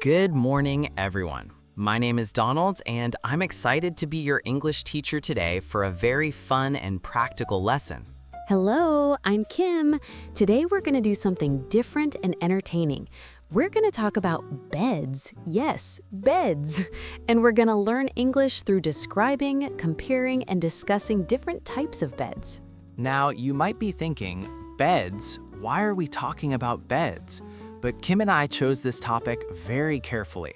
Good morning, everyone. My name is Donald, and I'm excited to be your English teacher today for a very fun and practical lesson. Hello, I'm Kim. Today we're going to do something different and entertaining. We're going to talk about beds. Yes, beds. And we're going to learn English through describing, comparing, and discussing different types of beds. Now, you might be thinking, beds? Why are we talking about beds? But Kim and I chose this topic very carefully.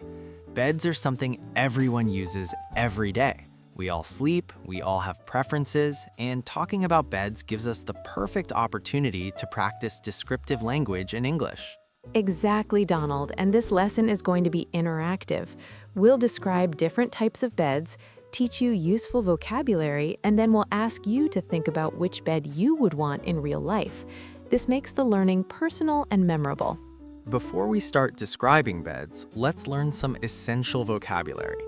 Beds are something everyone uses every day. We all sleep, we all have preferences, and talking about beds gives us the perfect opportunity to practice descriptive language in English. Exactly, Donald, and this lesson is going to be interactive. We'll describe different types of beds, teach you useful vocabulary, and then we'll ask you to think about which bed you would want in real life. This makes the learning personal and memorable. Before we start describing beds, let's learn some essential vocabulary.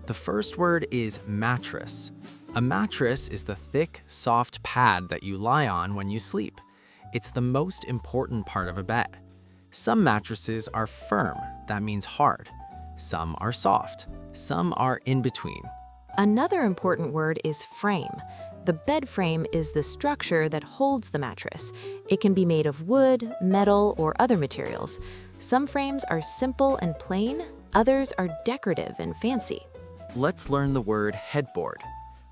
The first word is mattress. A mattress is the thick, soft pad that you lie on when you sleep. It's the most important part of a bed. Some mattresses are firm, that means hard. Some are soft. Some are in between. Another important word is frame. The bed frame is the structure that holds the mattress. It can be made of wood, metal, or other materials. Some frames are simple and plain, others are decorative and fancy. Let's learn the word headboard.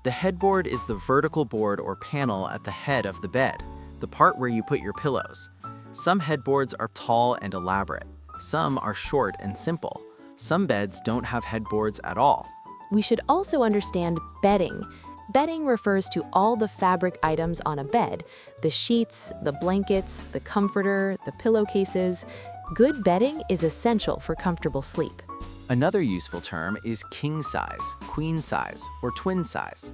The headboard is the vertical board or panel at the head of the bed, the part where you put your pillows. Some headboards are tall and elaborate. Some are short and simple. Some beds don't have headboards at all. We should also understand bedding. Bedding refers to all the fabric items on a bed, the sheets, the blankets, the comforter, the pillowcases. Good bedding is essential for comfortable sleep. Another useful term is king size, queen size, or twin size.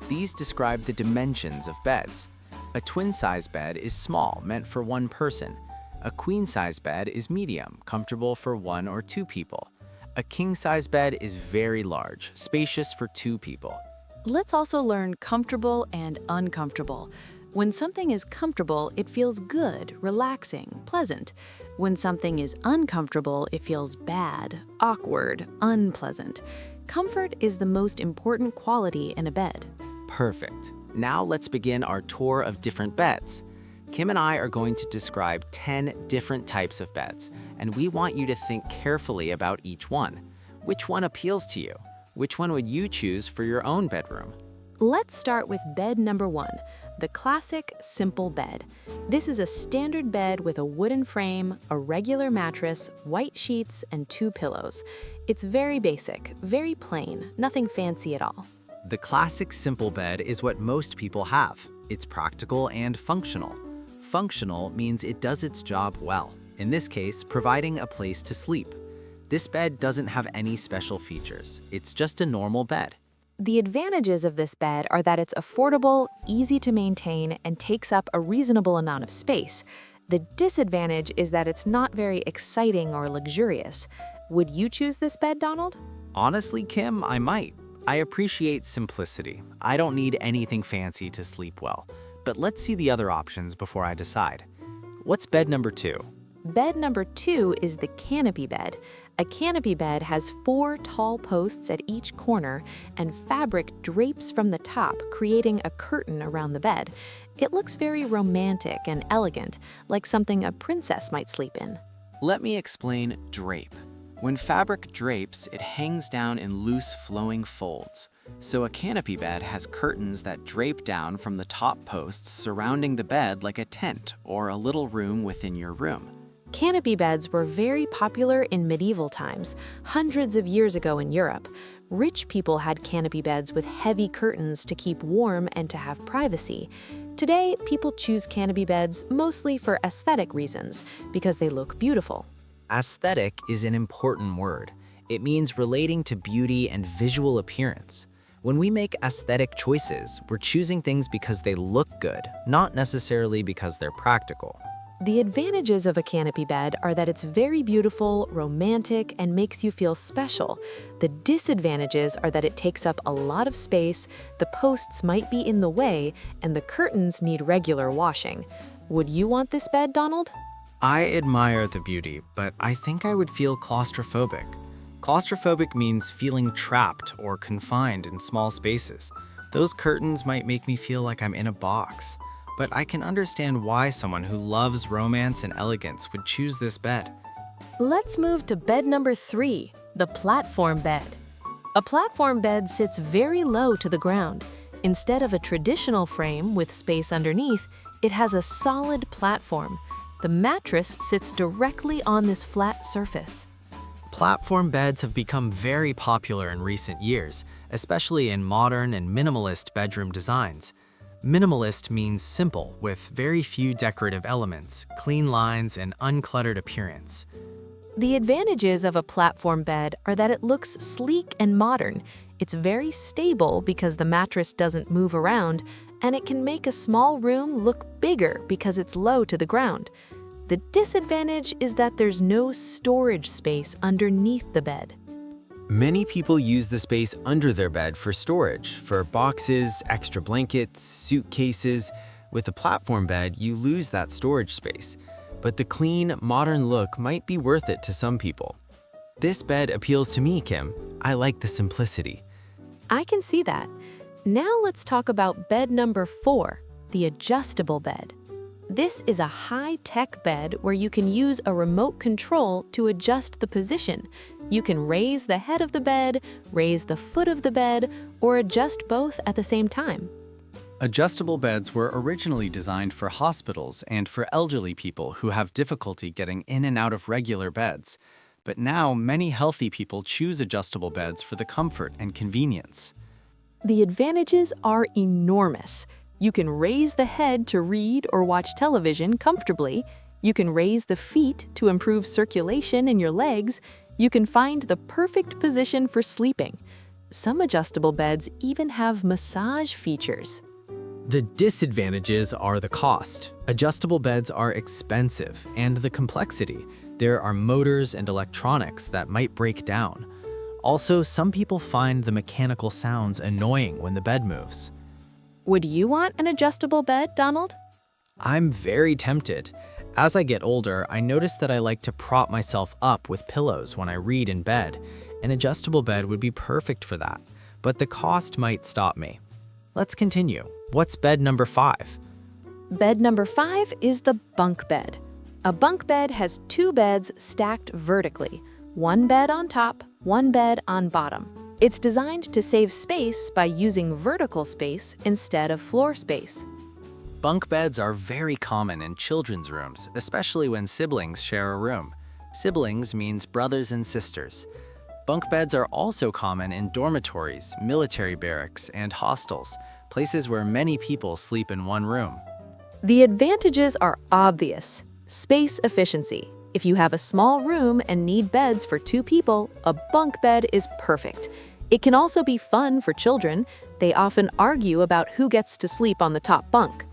These describe the dimensions of beds. A twin size bed is small, meant for one person. A queen size bed is medium, comfortable for one or two people. A king size bed is very large, spacious for two people. Let's also learn comfortable and uncomfortable. When something is comfortable, it feels good, relaxing, pleasant. When something is uncomfortable, it feels bad, awkward, unpleasant. Comfort is the most important quality in a bed. Perfect. Now let's begin our tour of different beds. Kim and I are going to describe 10 different types of beds, and we want you to think carefully about each one. Which one appeals to you? Which one would you choose for your own bedroom? Let's start with bed number 1, the classic simple bed. This is a standard bed with a wooden frame, a regular mattress, white sheets, and 2 pillows. It's very basic, very plain, nothing fancy at all. The classic simple bed is what most people have. It's practical and functional. Functional means it does its job well, in this case, providing a place to sleep. This bed doesn't have any special features. It's just a normal bed. The advantages of this bed are that it's affordable, easy to maintain, and takes up a reasonable amount of space. The disadvantage is that it's not very exciting or luxurious. Would you choose this bed, Donald? Honestly, Kim, I might. I appreciate simplicity. I don't need anything fancy to sleep well. But let's see the other options before I decide. What's bed number 2? Bed number 2 is the canopy bed. A canopy bed has 4 tall posts at each corner, and fabric drapes from the top, creating a curtain around the bed. It looks very romantic and elegant, like something a princess might sleep in. Let me explain drape. When fabric drapes, it hangs down in loose flowing folds. So a canopy bed has curtains that drape down from the top posts surrounding the bed like a tent or a little room within your room. Canopy beds were very popular in medieval times, hundreds of years ago in Europe. Rich people had canopy beds with heavy curtains to keep warm and to have privacy. Today, people choose canopy beds mostly for aesthetic reasons, because they look beautiful. Aesthetic is an important word. It means relating to beauty and visual appearance. When we make aesthetic choices, we're choosing things because they look good, not necessarily because they're practical. The advantages of a canopy bed are that it's very beautiful, romantic, and makes you feel special. The disadvantages are that it takes up a lot of space, the posts might be in the way, and the curtains need regular washing. Would you want this bed, Donald? I admire the beauty, but I think I would feel claustrophobic. Claustrophobic means feeling trapped or confined in small spaces. Those curtains might make me feel like I'm in a box. But I can understand why someone who loves romance and elegance would choose this bed. Let's move to bed number 3, the platform bed. A platform bed sits very low to the ground. Instead of a traditional frame with space underneath, it has a solid platform. The mattress sits directly on this flat surface. Platform beds have become very popular in recent years, especially in modern and minimalist bedroom designs. Minimalist means simple, with very few decorative elements, clean lines, and uncluttered appearance. The advantages of a platform bed are that it looks sleek and modern. It's very stable because the mattress doesn't move around, and it can make a small room look bigger because it's low to the ground. The disadvantage is that there's no storage space underneath the bed. Many people use the space under their bed for storage, for boxes, extra blankets, suitcases. With a platform bed, you lose that storage space. But the clean, modern look might be worth it to some people. This bed appeals to me, Kim. I like the simplicity. I can see that. Now let's talk about bed number 4, the adjustable bed. This is a high-tech bed where you can use a remote control to adjust the position. You can raise the head of the bed, raise the foot of the bed, or adjust both at the same time. Adjustable beds were originally designed for hospitals and for elderly people who have difficulty getting in and out of regular beds. But now, many healthy people choose adjustable beds for the comfort and convenience. The advantages are enormous. You can raise the head to read or watch television comfortably. You can raise the feet to improve circulation in your legs. You can find the perfect position for sleeping. Some adjustable beds even have massage features. The disadvantages are the cost. Adjustable beds are expensive, and the complexity. There are motors and electronics that might break down. Also, some people find the mechanical sounds annoying when the bed moves. Would you want an adjustable bed, Donald? I'm very tempted. As I get older, I notice that I like to prop myself up with pillows when I read in bed. An adjustable bed would be perfect for that, but the cost might stop me. Let's continue. What's bed number 5? Bed number 5 is the bunk bed. A bunk bed has 2 beds stacked vertically, one bed on top, one bed on bottom. It's designed to save space by using vertical space instead of floor space. Bunk beds are very common in children's rooms, especially when siblings share a room. Siblings means brothers and sisters. Bunk beds are also common in dormitories, military barracks, and hostels, places where many people sleep in one room. The advantages are obvious. Space efficiency. If you have a small room and need beds for 2 people, a bunk bed is perfect. It can also be fun for children. They often argue about who gets to sleep on the top bunk.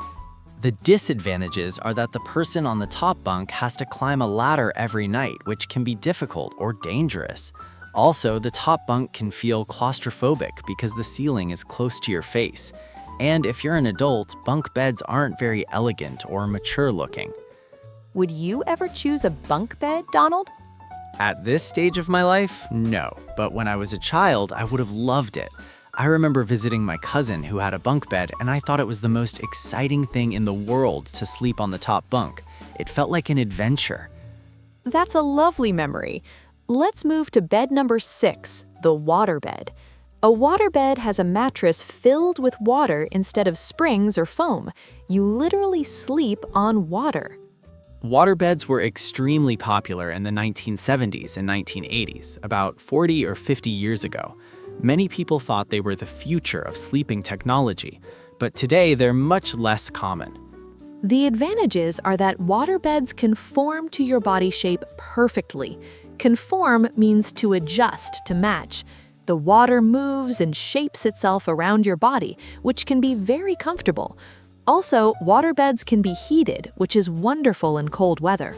The disadvantages are that the person on the top bunk has to climb a ladder every night, which can be difficult or dangerous. Also, the top bunk can feel claustrophobic because the ceiling is close to your face. And if you're an adult, bunk beds aren't very elegant or mature looking. Would you ever choose a bunk bed, Donald? At this stage of my life, no. But when I was a child, I would have loved it. I remember visiting my cousin who had a bunk bed, and I thought it was the most exciting thing in the world to sleep on the top bunk. It felt like an adventure. That's a lovely memory. Let's move to bed number 6, the water bed. A water bed has a mattress filled with water instead of springs or foam. You literally sleep on water. Water beds were extremely popular in the 1970s and 1980s, about 40 or 50 years ago. Many people thought they were the future of sleeping technology, but today they're much less common. The advantages are that water beds conform to your body shape perfectly. Conform means to adjust to match. The water moves and shapes itself around your body, which can be very comfortable. Also, water beds can be heated, which is wonderful in cold weather.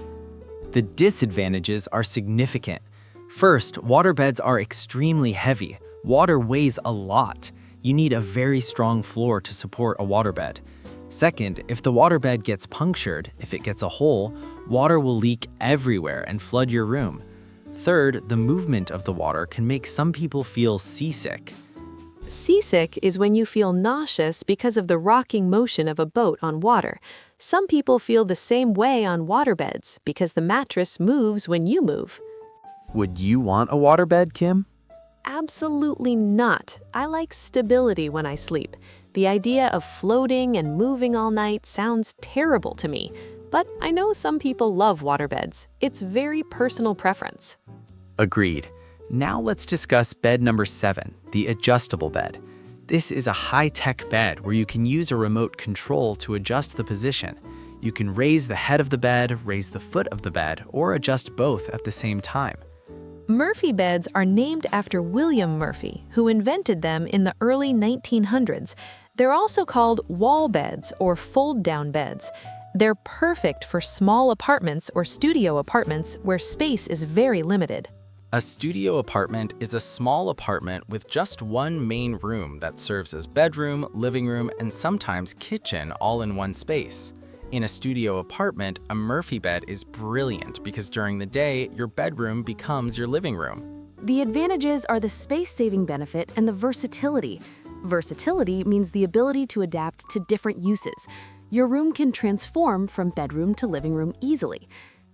The disadvantages are significant. First, water beds are extremely heavy. Water weighs a lot. You need a very strong floor to support a waterbed. Second, if the waterbed gets punctured, if it gets a hole, Water will leak everywhere and flood your room. Third, the movement of the water can make some people feel seasick. Seasick is when you feel nauseous because of the rocking motion of a boat on water. Some people feel the same way on waterbeds because the mattress moves when you move. Would you want a waterbed, Kim? Absolutely not. I like stability when I sleep. The idea of floating and moving all night sounds terrible to me. But I know some people love waterbeds. It's very personal preference. Agreed. Now let's discuss bed number 7, the adjustable bed. This is a high-tech bed where you can use a remote control to adjust the position. You can raise the head of the bed, raise the foot of the bed, or adjust both at the same time. Murphy beds are named after William Murphy, who invented them in the early 1900s. They're also called wall beds or fold-down beds. They're perfect for small apartments or studio apartments where space is very limited. A studio apartment is a small apartment with just one main room that serves as bedroom, living room, and sometimes kitchen all in one space. In a studio apartment, a Murphy bed is brilliant because during the day, your bedroom becomes your living room. The advantages are the space-saving benefit and the versatility. Versatility means the ability to adapt to different uses. Your room can transform from bedroom to living room easily.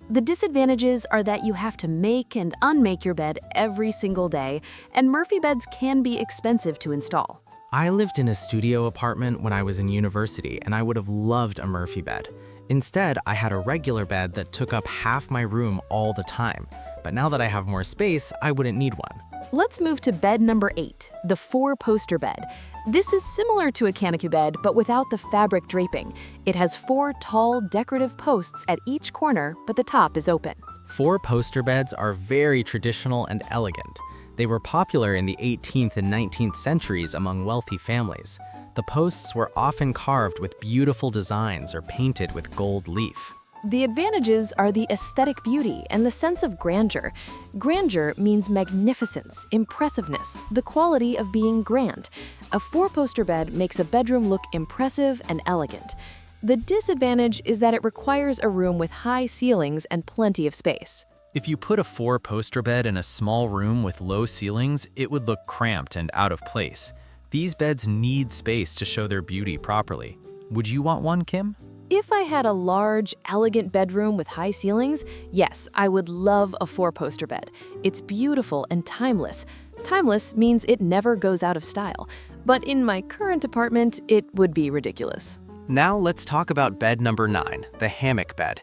The disadvantages are that you have to make and unmake your bed every single day, and Murphy beds can be expensive to install. I lived in a studio apartment when I was in university, and I would have loved a Murphy bed. Instead, I had a regular bed that took up half my room all the time. But now that I have more space, I wouldn't need one. Let's move to bed number 8, the 4-poster bed. This is similar to a canopy bed, but without the fabric draping. It has 4 tall, decorative posts at each corner, but the top is open. 4-poster beds are very traditional and elegant. They were popular in the 18th and 19th centuries among wealthy families. The posts were often carved with beautiful designs or painted with gold leaf. The advantages are the aesthetic beauty and the sense of grandeur. Grandeur means magnificence, impressiveness, the quality of being grand. A 4-poster bed makes a bedroom look impressive and elegant. The disadvantage is that it requires a room with high ceilings and plenty of space. If you put a 4-poster bed in a small room with low ceilings, it would look cramped and out of place. These beds need space to show their beauty properly. Would you want one, Kim? If I had a large, elegant bedroom with high ceilings, yes, I would love a 4-poster bed. It's beautiful and timeless. Timeless means it never goes out of style. But in my current apartment, it would be ridiculous. Now let's talk about bed number 9, the hammock bed.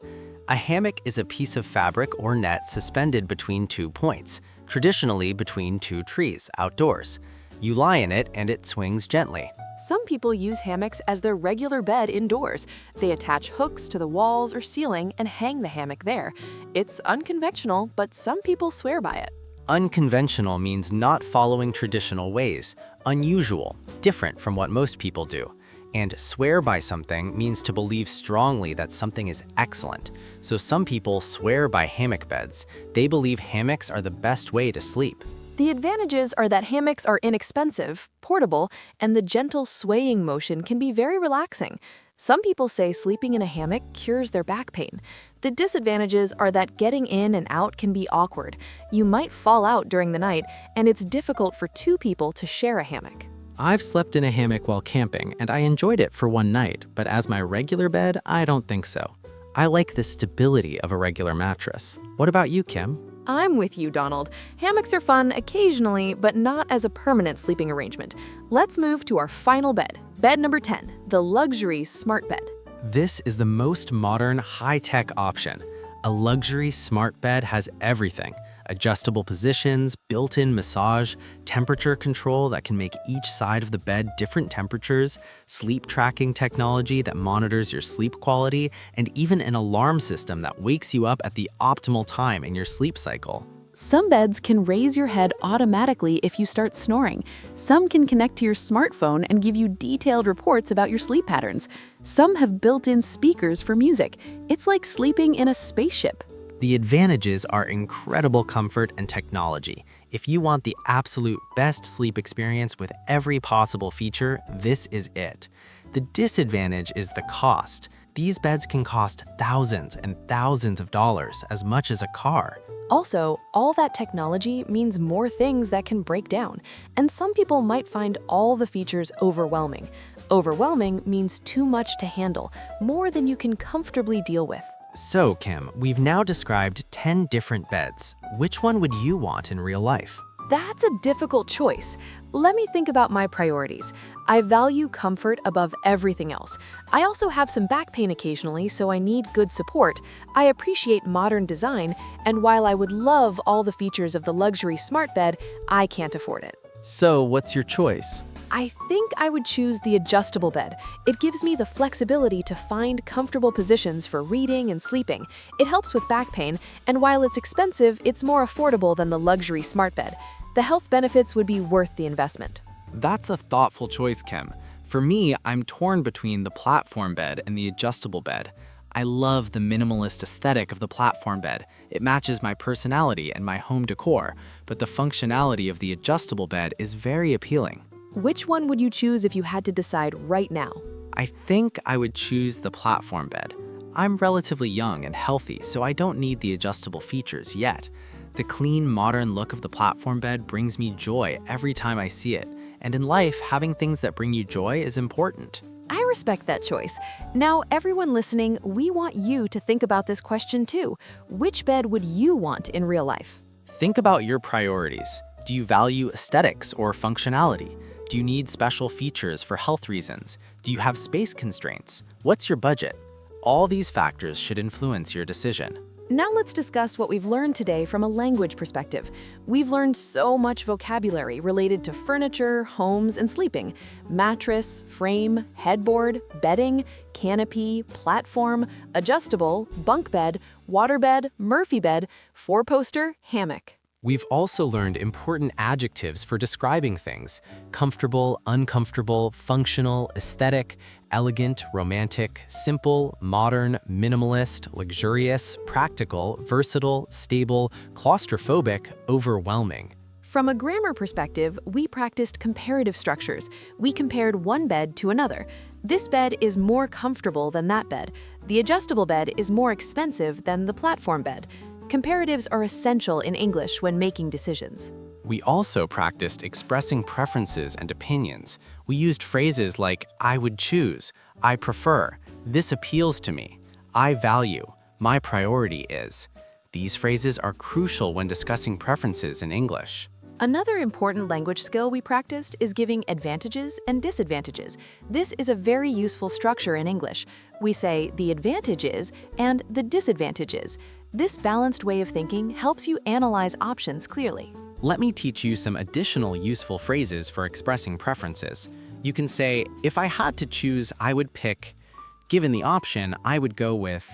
A hammock is a piece of fabric or net suspended between 2 points, traditionally between 2 trees outdoors. You lie in it and it swings gently. Some people use hammocks as their regular bed indoors. They attach hooks to the walls or ceiling and hang the hammock there. It's unconventional, but some people swear by it. Unconventional means not following traditional ways, unusual, different from what most people do. And swear by something means to believe strongly that something is excellent. So some people swear by hammock beds. They believe hammocks are the best way to sleep. The advantages are that hammocks are inexpensive, portable, and the gentle swaying motion can be very relaxing. Some people say sleeping in a hammock cures their back pain. The disadvantages are that getting in and out can be awkward. You might fall out during the night, and it's difficult for 2 people to share a hammock. I've slept in a hammock while camping, and I enjoyed it for one night, but as my regular bed, I don't think so. I like the stability of a regular mattress. What about you, Kim? I'm with you, Donald. Hammocks are fun occasionally, but not as a permanent sleeping arrangement. Let's move to our final bed. Bed number 10, the luxury smart bed. This is the most modern, high-tech option. A luxury smart bed has everything. Adjustable positions, built-in massage, temperature control that can make each side of the bed different temperatures, sleep tracking technology that monitors your sleep quality, and even an alarm system that wakes you up at the optimal time in your sleep cycle. Some beds can raise your head automatically if you start snoring. Some can connect to your smartphone and give you detailed reports about your sleep patterns. Some have built-in speakers for music. It's like sleeping in a spaceship. The advantages are incredible comfort and technology. If you want the absolute best sleep experience with every possible feature, this is it. The disadvantage is the cost. These beds can cost thousands and thousands of dollars, as much as a car. Also, all that technology means more things that can break down, and some people might find all the features overwhelming. Overwhelming means too much to handle, more than you can comfortably deal with. So, Kim, we've now described 10 different beds. Which one would you want in real life? That's a difficult choice. Let me think about my priorities. I value comfort above everything else. I also have some back pain occasionally, so I need good support. I appreciate modern design, and while I would love all the features of the luxury smart bed, I can't afford it. So, what's your choice? I think I would choose the adjustable bed. It gives me the flexibility to find comfortable positions for reading and sleeping. It helps with back pain, and while it's expensive, it's more affordable than the luxury smart bed. The health benefits would be worth the investment. That's a thoughtful choice, Kim. For me, I'm torn between the platform bed and the adjustable bed. I love the minimalist aesthetic of the platform bed. It matches my personality and my home decor, but the functionality of the adjustable bed is very appealing. Which one would you choose if you had to decide right now? I think I would choose the platform bed. I'm relatively young and healthy, so I don't need the adjustable features yet. The clean, modern look of the platform bed brings me joy every time I see it, and in life, having things that bring you joy is important. I respect that choice. Now, everyone listening, we want you to think about this question too. Which bed would you want in real life? Think about your priorities. Do you value aesthetics or functionality? Do you need special features for health reasons? Do you have space constraints? What's your budget? All these factors should influence your decision. Now let's discuss what we've learned today from a language perspective. We've learned so much vocabulary related to furniture, homes, and sleeping. Mattress, frame, headboard, bedding, canopy, platform, adjustable, bunk bed, waterbed, Murphy bed, four-poster, hammock. We've also learned important adjectives for describing things: comfortable, uncomfortable, functional, aesthetic, elegant, romantic, simple, modern, minimalist, luxurious, practical, versatile, stable, claustrophobic, overwhelming. From a grammar perspective, we practiced comparative structures. We compared one bed to another. This bed is more comfortable than that bed. The adjustable bed is more expensive than the platform bed. Comparatives are essential in English when making decisions. We also practiced expressing preferences and opinions. We used phrases like, I would choose, I prefer, this appeals to me, I value, my priority is. These phrases are crucial when discussing preferences in English. Another important language skill we practiced is giving advantages and disadvantages. This is a very useful structure in English. We say the advantage is and the disadvantage is. This balanced way of thinking helps you analyze options clearly. Let me teach you some additional useful phrases for expressing preferences. You can say, if I had to choose, I would pick. Given the option, I would go with.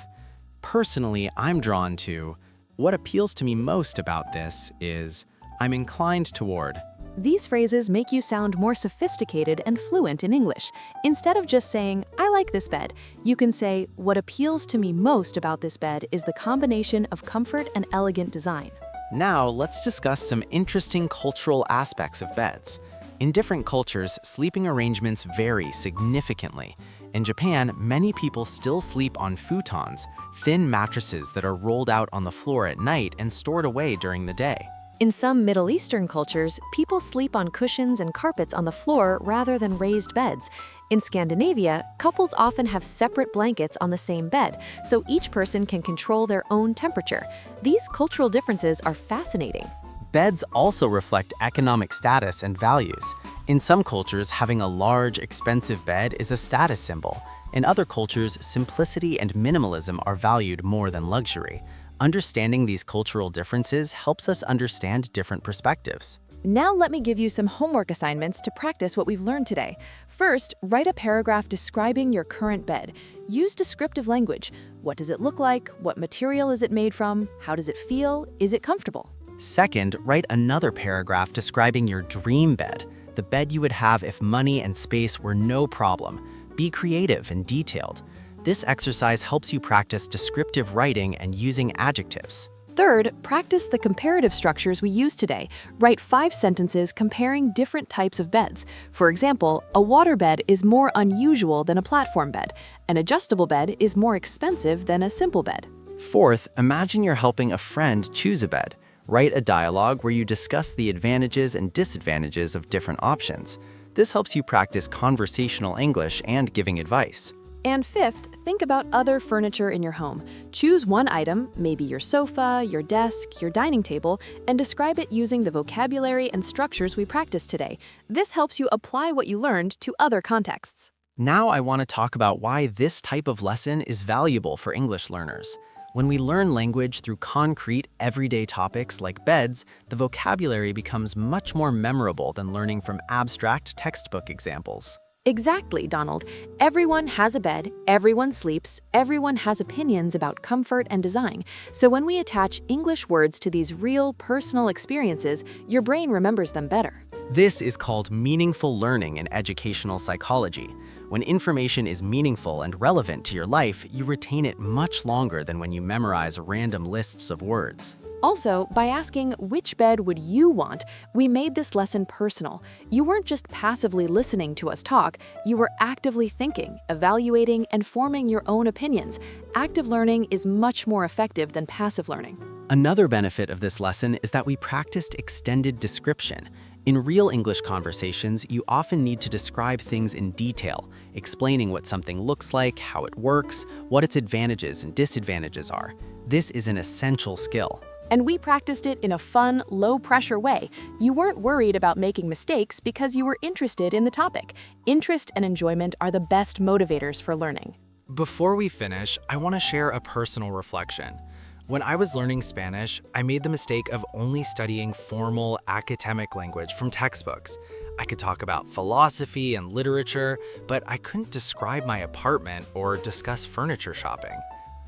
Personally, I'm drawn to. What appeals to me most about this is. I'm inclined toward. These phrases make you sound more sophisticated and fluent in English. Instead of just saying, I like this bed, you can say, what appeals to me most about this bed is the combination of comfort and elegant design. Now, let's discuss some interesting cultural aspects of beds. In different cultures, sleeping arrangements vary significantly. In Japan, many people still sleep on futons, thin mattresses that are rolled out on the floor at night and stored away during the day. In some Middle Eastern cultures, people sleep on cushions and carpets on the floor rather than raised beds. In Scandinavia, couples often have separate blankets on the same bed, so each person can control their own temperature. These cultural differences are fascinating. Beds also reflect economic status and values. In some cultures, having a large, expensive bed is a status symbol. In other cultures, simplicity and minimalism are valued more than luxury. Understanding these cultural differences helps us understand different perspectives. Now let me give you some homework assignments to practice what we've learned today. First, write a paragraph describing your current bed. Use descriptive language. What does it look like? What material is it made from? How does it feel? Is it comfortable? Second, write another paragraph describing your dream bed, the bed you would have if money and space were no problem. Be creative and detailed. This exercise helps you practice descriptive writing and using adjectives. Third, practice the comparative structures we used today. Write 5 sentences comparing different types of beds. For example, a waterbed is more unusual than a platform bed. An adjustable bed is more expensive than a simple bed. Fourth, imagine you're helping a friend choose a bed. Write a dialogue where you discuss the advantages and disadvantages of different options. This helps you practice conversational English and giving advice. And fifth, think about other furniture in your home. Choose one item, maybe your sofa, your desk, your dining table, and describe it using the vocabulary and structures we practiced today. This helps you apply what you learned to other contexts. Now I want to talk about why this type of lesson is valuable for English learners. When we learn language through concrete, everyday topics like beds, the vocabulary becomes much more memorable than learning from abstract textbook examples. Exactly, Donald. Everyone has a bed, everyone sleeps, everyone has opinions about comfort and design. So when we attach English words to these real, personal experiences, your brain remembers them better. This is called meaningful learning in educational psychology. When information is meaningful and relevant to your life, you retain it much longer than when you memorize random lists of words. Also, by asking which bed would you want, we made this lesson personal. You weren't just passively listening to us talk, you were actively thinking, evaluating, and forming your own opinions. Active learning is much more effective than passive learning. Another benefit of this lesson is that we practiced extended description. In real English conversations, you often need to describe things in detail, explaining what something looks like, how it works, what its advantages and disadvantages are. This is an essential skill. And we practiced it in a fun, low-pressure way. You weren't worried about making mistakes because you were interested in the topic. Interest and enjoyment are the best motivators for learning. Before we finish, I want to share a personal reflection. When I was learning Spanish, I made the mistake of only studying formal academic language from textbooks. I could talk about philosophy and literature, but I couldn't describe my apartment or discuss furniture shopping.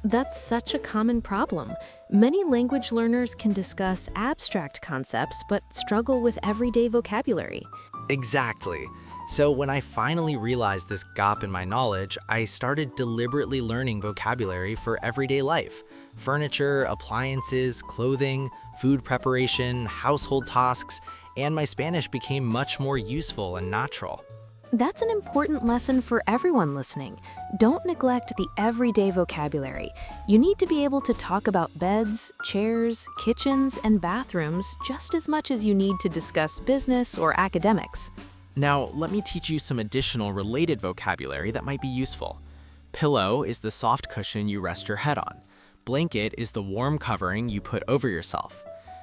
That's such a common problem. Many language learners can discuss abstract concepts but struggle with everyday vocabulary. Exactly. So when I finally realized this gap in my knowledge, I started deliberately learning vocabulary for everyday life. Furniture, appliances, clothing, food preparation, household tasks, and my Spanish became much more useful and natural. That's an important lesson for everyone listening. Don't neglect the everyday vocabulary. You need to be able to talk about beds, chairs, kitchens, and bathrooms just as much as you need to discuss business or academics. Now, let me teach you some additional related vocabulary that might be useful. Pillow is the soft cushion you rest your head on. Blanket is the warm covering you put over yourself.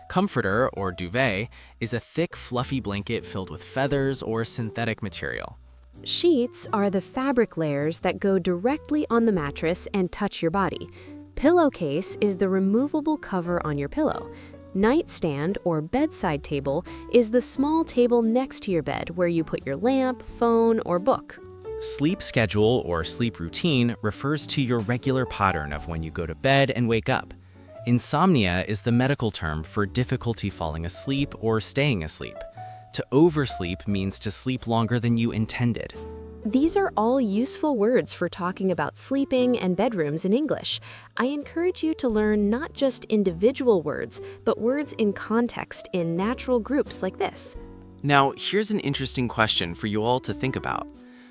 Comforter, or duvet, is a thick, fluffy blanket filled with feathers or synthetic material. Sheets are the fabric layers that go directly on the mattress and touch your body. Pillowcase is the removable cover on your pillow. Nightstand, or bedside table, is the small table next to your bed where you put your lamp, phone, or book. Sleep schedule, or sleep routine, refers to your regular pattern of when you go to bed and wake up. Insomnia is the medical term for difficulty falling asleep or staying asleep. To oversleep means to sleep longer than you intended. These are all useful words for talking about sleeping and bedrooms in English. I encourage you to learn not just individual words, but words in context in natural groups like this. Now, here's an interesting question for you all to think about.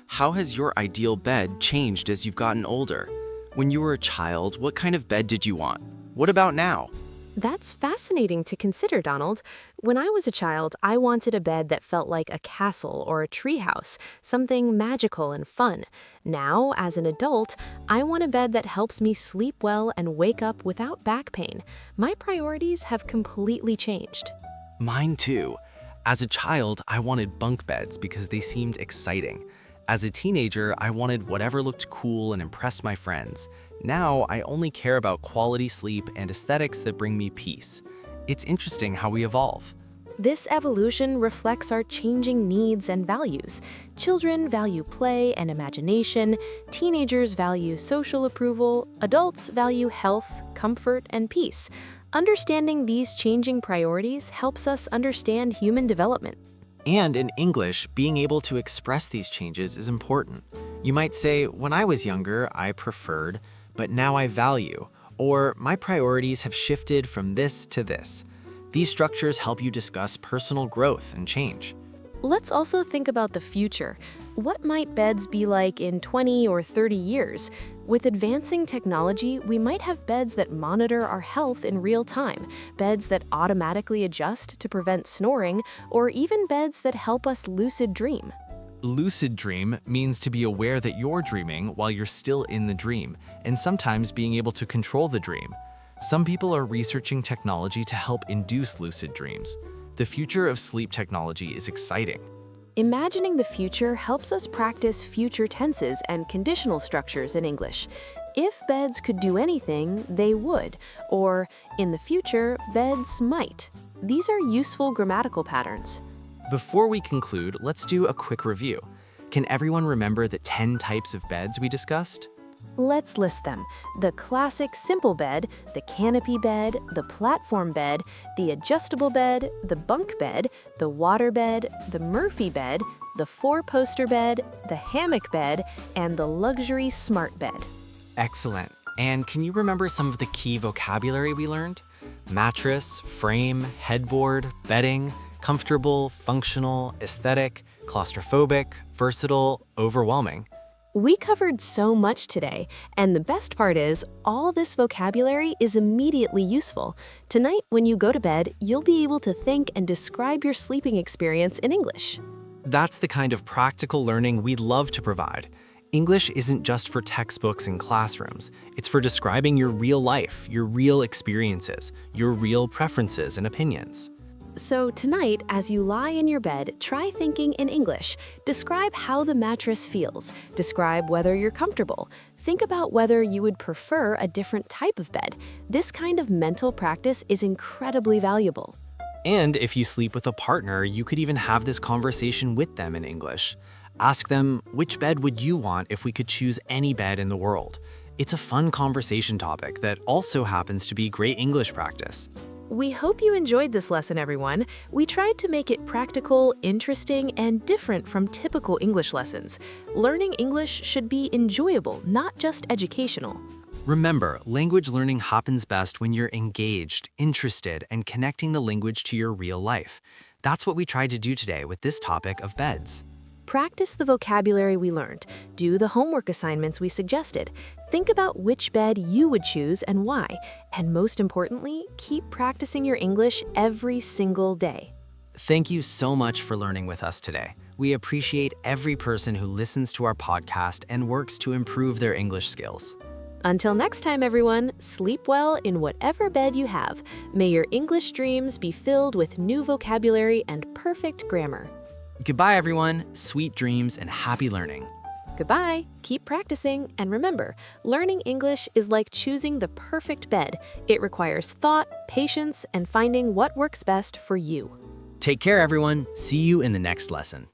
How has your ideal bed changed as you've gotten older? When you were a child, what kind of bed did you want? What about now? That's fascinating to consider, Donald. When I was a child, I wanted a bed that felt like a castle or a treehouse, something magical and fun. Now, as an adult, I want a bed that helps me sleep well and wake up without back pain. My priorities have completely changed. Mine too. As a child, I wanted bunk beds because they seemed exciting. As a teenager, I wanted whatever looked cool and impressed my friends. Now, I only care about quality sleep and aesthetics that bring me peace. It's interesting how we evolve. This evolution reflects our changing needs and values. Children value play and imagination, teenagers value social approval, adults value health, comfort, and peace. Understanding these changing priorities helps us understand human development. And in English, being able to express these changes is important. You might say, when I was younger, I preferred, but now I value, or my priorities have shifted from this to this. These structures help you discuss personal growth and change. Let's also think about the future. What might beds be like in 20 or 30 years? With advancing technology, we might have beds that monitor our health in real time, beds that automatically adjust to prevent snoring, or even beds that help us lucid dream. Lucid dream means to be aware that you're dreaming while you're still in the dream, and sometimes being able to control the dream. Some people are researching technology to help induce lucid dreams. The future of sleep technology is exciting. Imagining the future helps us practice future tenses and conditional structures in English. If beds could do anything, they would, or in the future, beds might. These are useful grammatical patterns. Before we conclude, let's do a quick review. Can everyone remember the 10 types of beds we discussed? Let's list them. The classic simple bed, the canopy bed, the platform bed, the adjustable bed, the bunk bed, the water bed, the Murphy bed, the four-poster bed, the hammock bed, and the luxury smart bed. Excellent. And can you remember some of the key vocabulary we learned? Mattress, frame, headboard, bedding, comfortable, functional, aesthetic, claustrophobic, versatile, overwhelming. We covered so much today, and the best part is, all this vocabulary is immediately useful. Tonight, when you go to bed, you'll be able to think and describe your sleeping experience in English. That's the kind of practical learning we'd love to provide. English isn't just for textbooks and classrooms. It's for describing your real life, your real experiences, your real preferences and opinions. So tonight, as you lie in your bed, try thinking in English. Describe how the mattress feels. Describe whether you're comfortable. Think about whether you would prefer a different type of bed. This kind of mental practice is incredibly valuable. And if you sleep with a partner, you could even have this conversation with them in English. Ask them, which bed would you want if we could choose any bed in the world? It's a fun conversation topic that also happens to be great English practice. We hope you enjoyed this lesson, everyone. We tried to make it practical, interesting, and different from typical English lessons. Learning English should be enjoyable, not just educational. Remember, language learning happens best when you're engaged, interested, and connecting the language to your real life. That's what we tried to do today with this topic of beds. Practice the vocabulary we learned. Do the homework assignments we suggested. Think about which bed you would choose and why. And most importantly, keep practicing your English every single day. Thank you so much for learning with us today. We appreciate every person who listens to our podcast and works to improve their English skills. Until next time, everyone, sleep well in whatever bed you have. May your English dreams be filled with new vocabulary and perfect grammar. Goodbye, everyone. Sweet dreams and happy learning. Goodbye. Keep practicing, and remember, learning English is like choosing the perfect bed. It requires thought, patience, and finding what works best for you. Take care, everyone. See you in the next lesson.